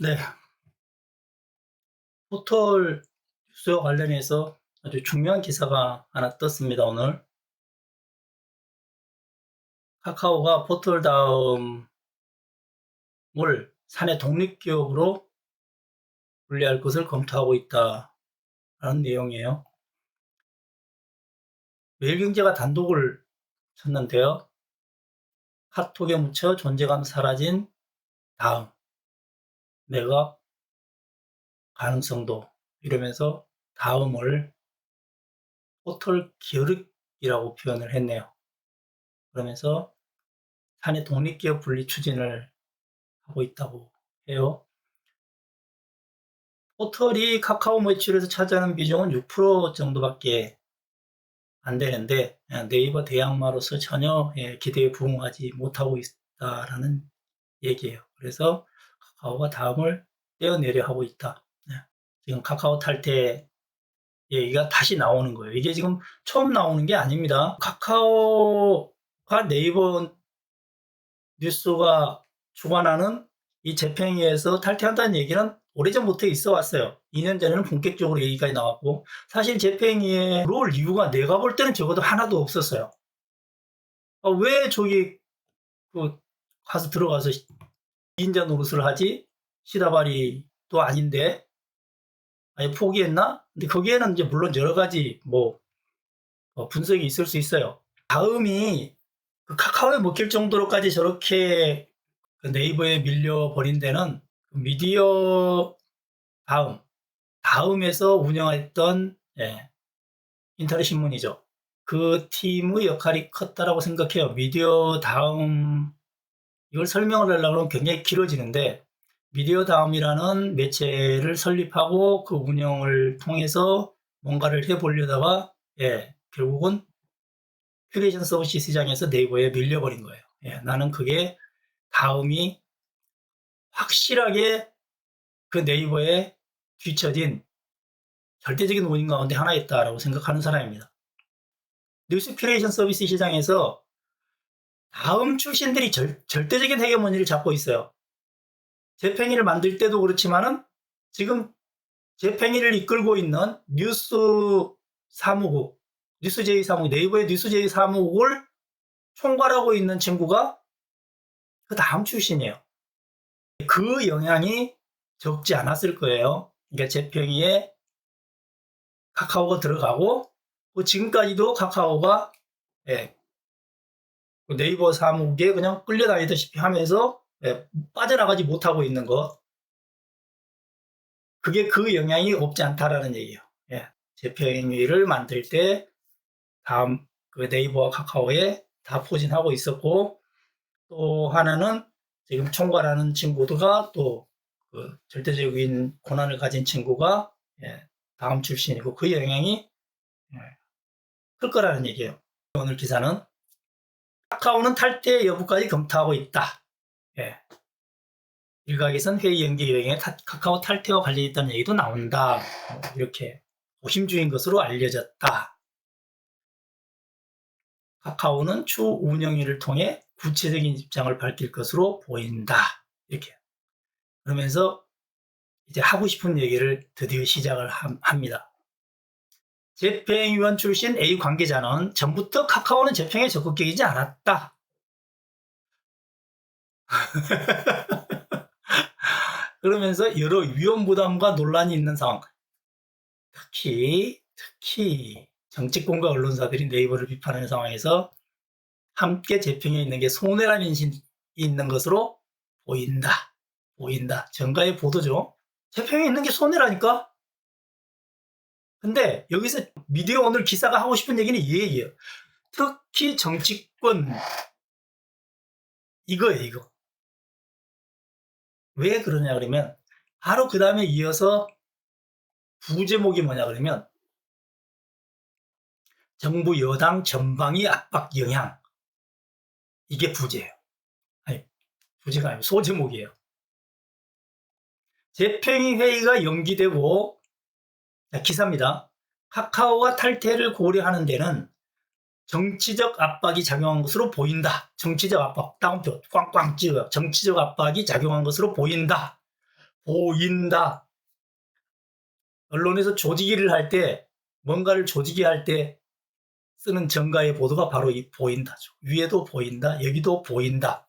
네. 포털 뉴스와 관련해서 아주 중요한 기사가 하나 떴습니다, 오늘. 카카오가 포털다음을 사내 독립기업으로 분리할 것을 검토하고 있다라는 내용이에요. 매일경제가 단독을 쳤는데요. 카톡에 묻혀 존재감 사라진 다음, 매각 가능성도 이러면서 다음을 포털 기업이라고 표현을 했네요. 그러면서 사내 독립기업 분리 추진을 하고 있다고 해요. 포털이 카카오 매출에서 차지하는 비중은 6% 정도밖에 안 되는데 네이버 대항마로서 전혀 기대에 부응하지 못하고 있다라는 얘기예요. 그래서 카카오가 다음을 떼어내려 하고 있다. 지금 카카오 탈퇴 얘기가 다시 나오는 거예요. 이게 지금 처음 나오는 게 아닙니다. 카카오가 네이버 뉴스가 주관하는 이 재평에서 탈퇴한다는 얘기는 오래전부터 있어 왔어요. 2년 전에는 본격적으로 얘기가 나왔고, 사실 재평에 들어올 이유가 내가 볼 때는 적어도 하나도 없었어요. 왜 저기 가서 들어가서 2인자 노릇을 하지? 시다바리도 아닌데 아예 포기했나? 근데 거기에는 이제 물론 여러 가지 분석이 있을 수 있어요. 다음이 카카오에 먹힐 정도로까지 저렇게 네이버에 밀려버린 데는 미디어 다음에서 운영했던 인터넷 신문이죠. 그 팀의 역할이 컸다라고 생각해요. 미디어 다음 이걸 설명을 하려고 하면 굉장히 길어지는데 미디어 다음이라는 매체를 설립하고 그 운영을 통해서 뭔가를 해보려다가 결국은 큐레이션 서비스 시장에서 네이버에 밀려버린 거예요. 나는 그게 다음이 확실하게 그 네이버에 뒤처진 절대적인 원인 가운데 하나였다라고 생각하는 사람입니다. 뉴스 큐레이션 서비스 시장에서 다음 출신들이 절대적인 헤게모니를 잡고 있어요. 재팽이를 만들 때도 그렇지만은 지금 재팽이를 이끌고 있는 뉴스 사무국, 뉴스제이 사무국, 네이버의 뉴스제이 사무국을 총괄하고 있는 친구가 그 다음 출신이에요. 그 영향이 적지 않았을 거예요. 그러니까 재평이에 카카오가 들어가고 지금까지도 카카오가 네이버 사무국에 그냥 끌려다니다시피 하면서 빠져나가지 못하고 있는 것. 그게 그 영향이 없지 않다라는 얘기예요. 재평위를 만들 때 다음 그 네이버와 카카오에 다 포진하고 있었고 또 하나는 지금 총괄하는 친구가 또 그 절대적인 권한을 가진 친구가 다음 출신이고 그 영향이 클 거라는 얘기예요. 오늘 기사는 카카오는 탈퇴 여부까지 검토하고 있다. 일각에선 회의 연기 여행에 카카오 탈퇴와 관련이 있다는 얘기도 나온다. 이렇게 고심중인 것으로 알려졌다. 카카오는 추후 운영위를 통해 구체적인 입장을 밝힐 것으로 보인다. 이렇게. 그러면서 이제 하고 싶은 얘기를 드디어 시작을 합니다. 재평위원 출신 A 관계자는 전부터 카카오는 재평에 적극적이지 않았다. 그러면서 여러 위험 부담과 논란이 있는 상황. 특히 정치권과 언론사들이 네이버를 비판하는 상황에서 함께 재평에 있는 게 손해라는 인식이 있는 것으로 보인다. 정가의 보도죠. 재평에 있는 게 손해라니까? 근데 여기서 미디어 오늘 기사가 하고 싶은 얘기는 이 얘기예요. 특히 정치권 이거예요, 이거. 왜 그러냐 그러면 바로 그 다음에 이어서 부제목이 뭐냐 그러면 정부 여당 전방위 압박 영향. 이게 부제예요. 아니, 부제가 아니고 소제목이에요. 재평이 회의가 연기되고 기사입니다. 카카오가 탈퇴를 고려하는 데는 정치적 압박이 작용한 것으로 보인다. 정치적 압박, 따옴표 꽝꽝 찍어. 정치적 압박이 작용한 것으로 보인다. 보인다. 언론에서 조지기를 할 때, 뭔가를 조지기 할 때 쓰는 정가의 보도가 바로 이 보인다죠. 위에도 보인다, 여기도 보인다.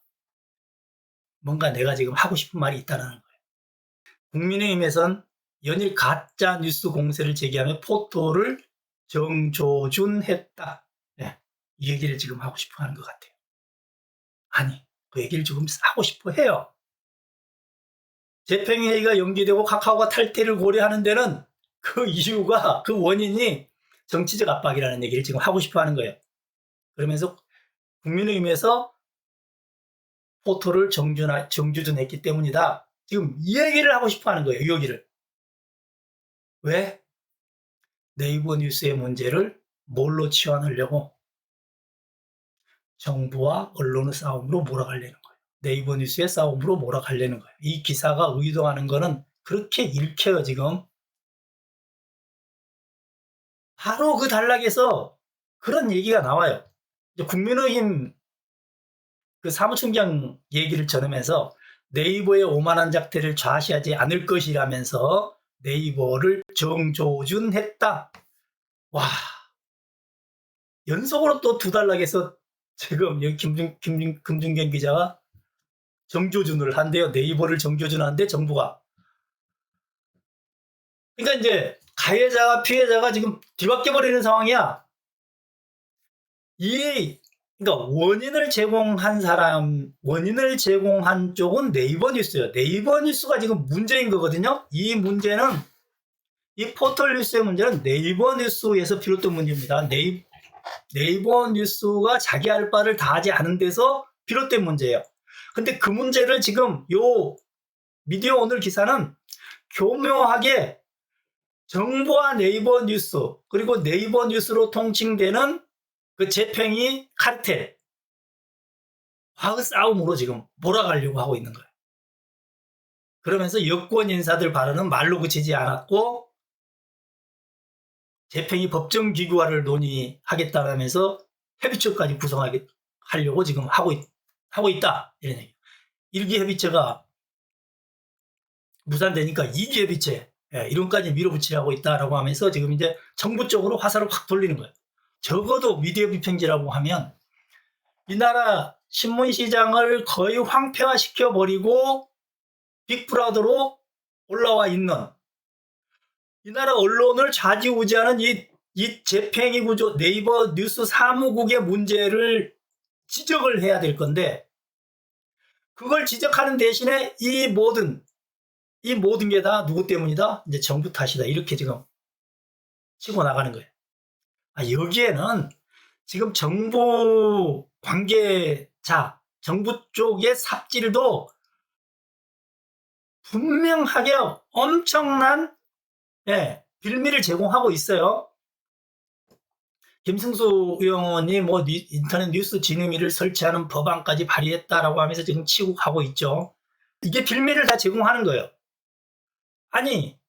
뭔가 내가 지금 하고 싶은 말이 있다는 거예요. 국민의힘에선 연일 가짜 뉴스 공세를 제기하며 포토를 정조준했다. 네, 이 얘기를 지금 하고 싶어 하는 것 같아요. 아니, 그 얘기를 지금 하고 싶어 해요. 재평회의가 연기되고 카카오가 탈퇴를 고려하는 데는 그 이유가, 그 원인이 정치적 압박이라는 얘기를 지금 하고 싶어 하는 거예요. 그러면서 국민의힘에서 포토를 정주준했기 때문이다. 지금 이 얘기를 하고 싶어 하는 거예요. 이 얘기를. 왜? 네이버 뉴스의 문제를 뭘로 치환하려고? 정부와 언론의 싸움으로 몰아가려는 거예요. 네이버 뉴스의 싸움으로 몰아가려는 거예요. 이 기사가 의도하는 거는 그렇게 읽혀요, 지금. 바로 그 단락에서 그런 얘기가 나와요. 국민의힘 그 사무총장 얘기를 전하면서 네이버의 오만한 작태를 좌시하지 않을 것이라면서 네이버를 정조준했다. 와, 연속으로 또 두 단락에서 지금 여기 김준경 기자가 정조준을 한대요. 네이버를 정조준하는데 정부가. 그러니까 이제 가해자와 피해자가 지금 뒤바뀌어 버리는 상황이야. 그러니까 원인을 제공한 쪽은 네이버 뉴스예요. 네이버 뉴스가 지금 문제인 거거든요. 이 문제는, 이 포털 뉴스의 문제는 네이버 뉴스에서 비롯된 문제입니다. 네이버 뉴스가 자기 할 바를 다 하지 않은 데서 비롯된 문제예요. 근데 그 문제를 지금 요 미디어 오늘 기사는 교묘하게 정부와 네이버 뉴스, 그리고 네이버 뉴스로 통칭되는 그 재평이 카르텔, 과거 싸움으로 지금 몰아가려고 하고 있는 거예요. 그러면서 여권 인사들 발언은 말로 그치지 않았고, 재평이 법정 기구화를 논의하겠다면서 협의체까지 구성하려고 지금 하고 있다. 이런 얘기. 1기 협의체가 무산되니까 2기 협의체, 이론까지 밀어붙이려고 있다라고 하면서 지금 이제 정부 쪽으로 화살을 확 돌리는 거예요. 적어도 미디어 비평지라고 하면 이 나라 신문시장을 거의 황폐화시켜버리고 빅브라더로 올라와 있는, 이 나라 언론을 좌지우지하는 이 재평이 구조, 네이버 뉴스 사무국의 문제를 지적을 해야 될 건데, 그걸 지적하는 대신에 이 모든 게 다 누구 때문이다? 이제 정부 탓이다. 이렇게 지금 치고 나가는 거예요. 여기에는 지금 정부 관계자, 정부 쪽의 삽질도 분명하게 엄청난 빌미를 제공하고 있어요. 김승수 의원이 뭐 인터넷 뉴스 진흥위를 설치하는 법안까지 발의했다라고 하면서 지금 치고 가고 있죠. 이게 빌미를 다 제공하는 거예요. 아니,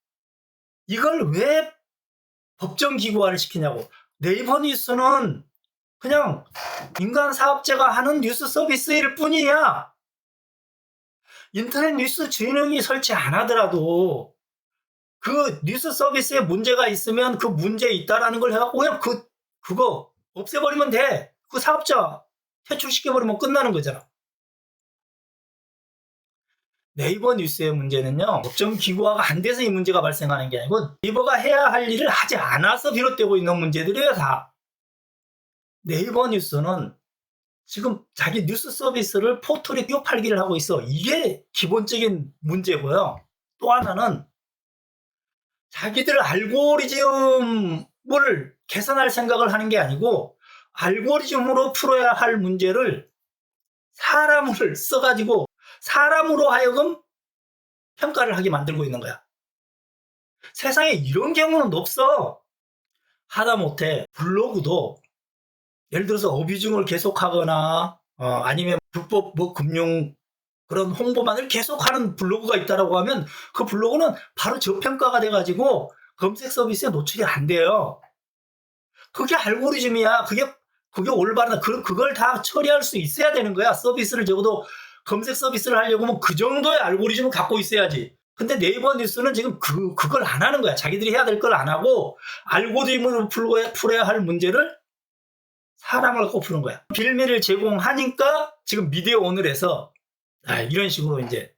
이걸 왜 법정 기구화를 시키냐고. 네이버 뉴스는 그냥 민간 사업자가 하는 뉴스 서비스일 뿐이야. 인터넷 뉴스 진흥위 설치 안 하더라도 그 뉴스 서비스에 문제가 있으면 그 문제 있다라는 걸 해갖고 그냥 그거 없애버리면 돼. 그 사업자 퇴출시켜버리면 끝나는 거잖아. 네이버 뉴스의 문제는요, 법정 기구화가 안 돼서 이 문제가 발생하는 게 아니고 네이버가 해야 할 일을 하지 않아서 비롯되고 있는 문제들이에요, 다. 네이버 뉴스는 지금 자기 뉴스 서비스를 포털에 띄워팔기를 하고 있어. 이게 기본적인 문제고요. 또 하나는 자기들 알고리즘을 개선할 생각을 하는 게 아니고 알고리즘으로 풀어야 할 문제를 사람을 써가지고 사람으로 하여금 평가를 하게 만들고 있는 거야. 세상에 이런 경우는 없어. 하다못해 블로그도 예를 들어서 어뷰징을 계속하거나 아니면 불법 금융 그런 홍보만을 계속하는 블로그가 있다라고 하면 그 블로그는 바로 저평가가 돼가지고 검색 서비스에 노출이 안 돼요. 그게 알고리즘이야. 그게 올바르다. 그걸 다 처리할 수 있어야 되는 거야. 서비스를 적어도 검색 서비스를 하려고 하면 그 정도의 알고리즘을 갖고 있어야지. 근데 네이버 뉴스는 지금 그걸 안 하는 거야. 자기들이 해야 될 걸 안 하고 알고리즘으로 풀어야 할 문제를 사람을 갖고 푸는 거야. 빌미를 제공하니까 지금 미디어 오늘에서 이런 식으로 이제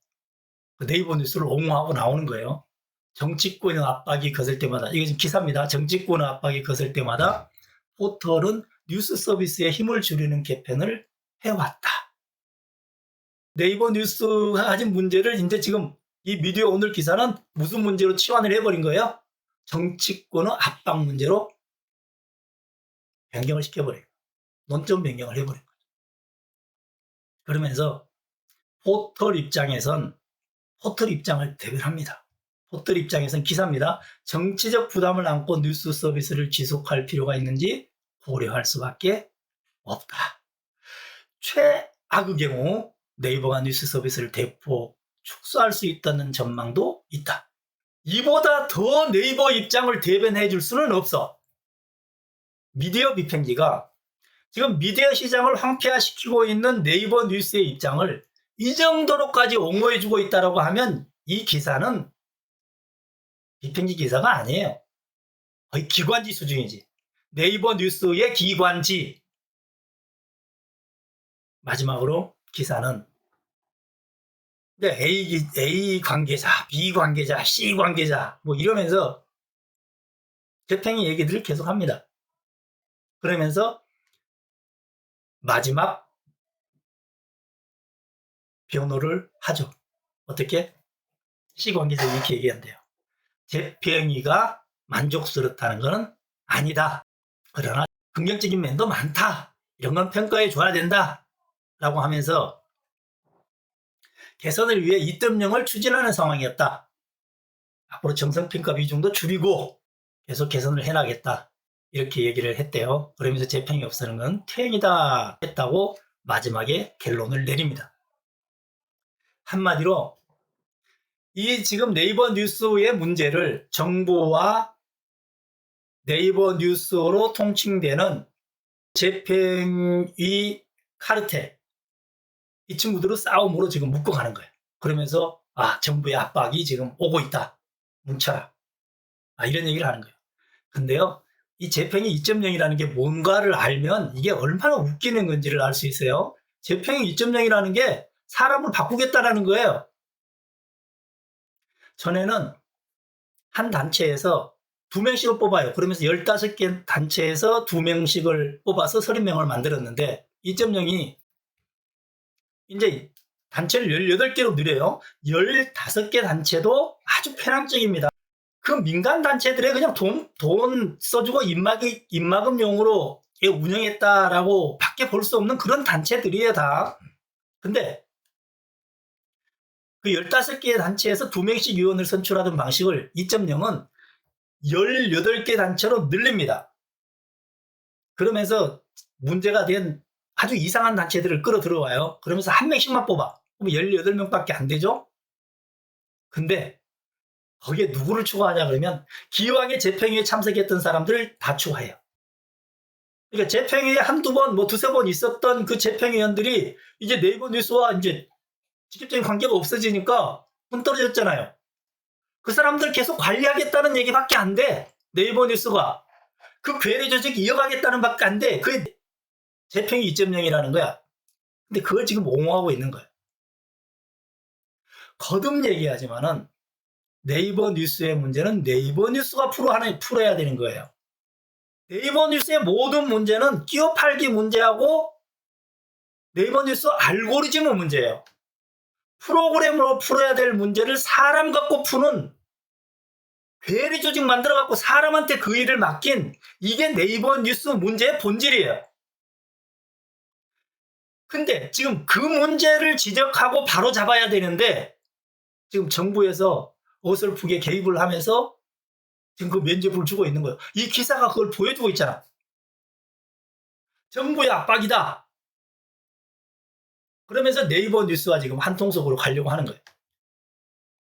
네이버 뉴스를 옹호하고 나오는 거예요. 정치권의 압박이 거슬 때마다, 이게 지금 기사입니다. 정치권의 압박이 거슬 때마다 포털은 뉴스 서비스에 힘을 줄이는 개편을 해왔다. 네이버 뉴스가 가진 문제를 이제 지금 이 미디어 오늘 기사는 무슨 문제로 치환을 해버린 거예요? 정치권의 압박 문제로 변경을 시켜버린 거예요. 논점 변경을 해버린 거죠. 그러면서 포털 입장에선 포털 입장을 대변합니다. 포털 입장에선 기사입니다. 정치적 부담을 안고 뉴스 서비스를 지속할 필요가 있는지 고려할 수밖에 없다. 최악의 경우 네이버가 뉴스 서비스를 대폭 축소할 수 있다는 전망도 있다. 이보다 더 네이버 입장을 대변해 줄 수는 없어. 미디어 비평기가 지금 미디어 시장을 황폐화시키고 있는 네이버 뉴스의 입장을 이 정도로까지 옹호해 주고 있다고 하면 이 기사는 비평기 기사가 아니에요. 거의 기관지 수준이지. 네이버 뉴스의 기관지. 마지막으로 기사는 A 관계자, B 관계자, C 관계자 뭐 이러면서 재평이 얘기들을 계속합니다. 그러면서 마지막 변호를 하죠. 어떻게? C 관계자 이렇게 얘기한대요. 재평이가 만족스럽다는 것은 아니다. 그러나 긍정적인 면도 많다. 이런 건 평가해 줘야 된다. 라고 하면서 개선을 위해 2.0을 추진하는 상황이었다. 앞으로 정성평가 비중도 줄이고 계속 개선을 해나겠다. 이렇게 얘기를 했대요. 그러면서 재평이 없애는 건 퇴행이다 했다고 마지막에 결론을 내립니다. 한마디로 이 지금 네이버 뉴스의 문제를 정부와 네이버 뉴스로 통칭되는 재평의 카르텔, 이 친구들은 싸움으로 지금 묶어가는 거예요. 그러면서 정부의 압박이 지금 오고 있다. 뭉쳐라. 이런 얘기를 하는 거예요. 근데요, 이 재평이 2.0이라는 게 뭔가를 알면 이게 얼마나 웃기는 건지를 알 수 있어요. 재평이 2.0이라는 게 사람을 바꾸겠다라는 거예요. 전에는 한 단체에서 2명씩을 뽑아요. 그러면서 15개 단체에서 2명씩을 뽑아서 30명을 만들었는데 2.0이 이제 단체를 18개로 늘려요. 15개 단체도 아주 편향적입니다. 그 민간 단체들에 그냥 돈 써주고 입막음용으로 운영했다라고 밖에 볼 수 없는 그런 단체들이에요, 다. 근데 그 15개 단체에서 2명씩 위원을 선출하던 방식을 2.0은 18개 단체로 늘립니다. 그러면서 문제가 된 아주 이상한 단체들을 끌어들어와요. 그러면서 한 명씩만 뽑아. 그럼 18명밖에 안 되죠? 근데 거기에 누구를 추가하냐 그러면 기왕에 재평회에 참석했던 사람들을 다 추가해요. 그러니까 재평회에 한두 번, 두세 번 있었던 그 재평위원들이 이제 네이버 뉴스와 이제 직접적인 관계가 없어지니까 문 떨어졌잖아요. 그 사람들 계속 관리하겠다는 얘기밖에 안 돼. 네이버 뉴스가. 그 괴뢰 조직 이어가겠다는 밖에 안 돼. 그게 재평이 2.0이라는 거야. 근데 그걸 지금 옹호하고 있는 거야. 거듭 얘기하지만은 네이버 뉴스의 문제는 네이버 뉴스가 풀어야 되는 거예요. 네이버 뉴스의 모든 문제는 끼워 팔기 문제하고 네이버 뉴스 알고리즘의 문제예요. 프로그램으로 풀어야 될 문제를 사람 갖고 푸는 괴뢰 조직 만들어 갖고 사람한테 그 일을 맡긴 이게 네이버 뉴스 문제의 본질이에요. 근데 지금 그 문제를 지적하고 바로 잡아야 되는데 지금 정부에서 어설프게 개입을 하면서 지금 그 면죄부를 주고 있는 거예요. 이 기사가 그걸 보여주고 있잖아. 정부의 압박이다. 그러면서 네이버 뉴스와 지금 한통속으로 가려고 하는 거예요.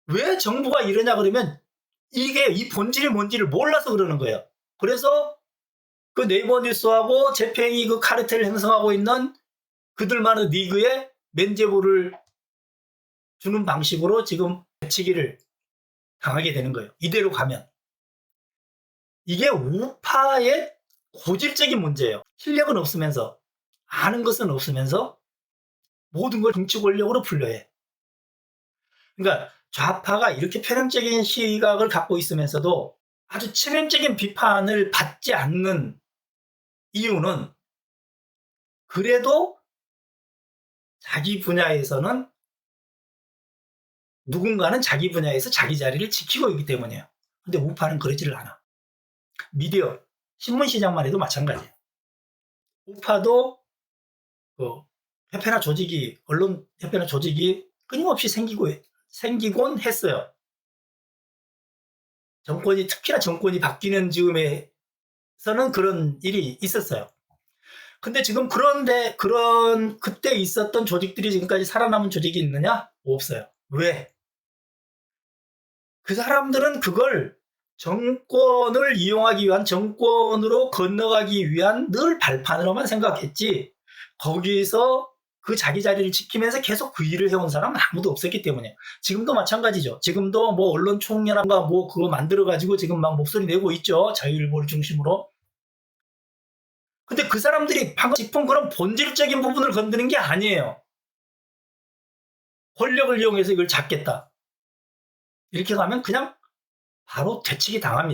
왜 정부가 이러냐 그러면 이게 이 본질이 뭔지를 몰라서 그러는 거예요. 그래서 그 네이버 뉴스하고 재평이 그 카르텔을 형성하고 있는 그들만의 리그에 면죄부를 주는 방식으로 지금 배치기를 당하게 되는 거예요. 이대로 가면. 이게 우파의 고질적인 문제예요. 실력은 없으면서, 아는 것은 없으면서 모든 걸 정치 권력으로 풀려해. 그러니까 좌파가 이렇게 편향적인 시각을 갖고 있으면서도 아주 치명적인 비판을 받지 않는 이유는 그래도 자기 분야에서는 누군가는 자기 분야에서 자기 자리를 지키고 있기 때문이에요. 근데 우파는 그러지를 않아. 미디어, 신문 시장만 해도 마찬가지예요. 우파도 그 협회나 조직이, 언론 협회나 조직이 끊임없이 생기곤 했어요. 특히나 정권이 바뀌는 즈음에서는 그런 일이 있었어요. 근데 지금 그때 있었던 조직들이 지금까지 살아남은 조직이 있느냐? 없어요. 왜? 그 사람들은 그걸 정권을 이용하기 위한, 정권으로 건너가기 위한 늘 발판으로만 생각했지, 거기서 그 자기 자리를 지키면서 계속 그 일을 해온 사람은 아무도 없었기 때문에. 지금도 마찬가지죠. 지금도 뭐 언론 총연합과 뭐 그거 만들어가지고 지금 막 목소리 내고 있죠. 자유일보를 중심으로. 근데 그 사람들이 방금 짚은 그런 본질적인 부분을 건드는 게 아니에요. 권력을 이용해서 이걸 잡겠다. 이렇게 가면 그냥 바로 되치기 당합니다.